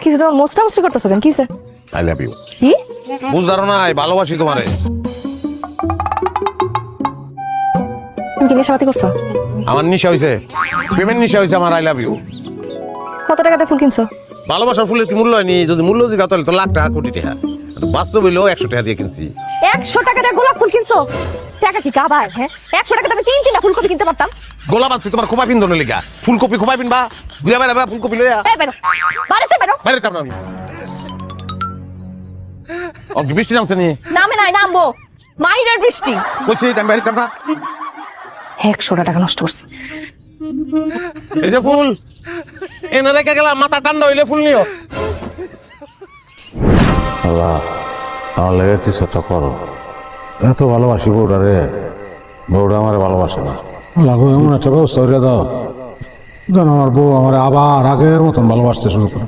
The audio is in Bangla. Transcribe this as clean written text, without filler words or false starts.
কিছু তোমার মোস্টা মোস্টি করতেছো কেন? কিসে? I love you. কি? বুঝদারো না, ভালোবাসি তোমারে। তুমি কি নেশাপাতি করছো? আমার নিশা হইছে, প্রেমের নিশা হইছে আমার। I love you. কত টাকাতে ফুল কিনছো? ভালোবাসার ফুলের কি মূল্য হয়নি? যদি মূল্য জিগা তাহলে তো লাখ টাকা কোটি টাকা। বাস্তব হইলেও 100 টাকা দিয়ে কিনছি। 100 টাকা দিয়ে গোলাপ ফুল কিনছো? টাকা কি কাবার? হ্যাঁ, 100 টাকা আমি 3 ফুলকপি কিনতে পারতাম। গোলাপ আনছি তোমার খোপা পিন্দনের লিগা। ফুলকপি খোপা পিনবা, ঘুরে বেড়াবা ফুলকপি লইয়া। এই বেরো, বাড়িতে বেরো। বাইরে যাবো না আমি। ও কি বৃষ্টি নামছে নি? নামে নাই, নামবো। মাইরের বৃষ্টি। বলছি আমি বাইরে যাবো না। 100 টাকা নষ্ট করছে। এই যে ফুল এনে রেখে গেলাম, মাথা ঠান্ডা হইলে ফুল নিও। আল্লাহ, আমার লেগে কিছু একটা করো। এত ভালোবাসি বউটা রে, বউটা আমার ভালোবাসে না। আল্লাহ গো, এমন একটা ব্যবস্থা করে দাও যেন আমার বউ আমার আবার আগের মতন ভালোবাসতে শুরু করে।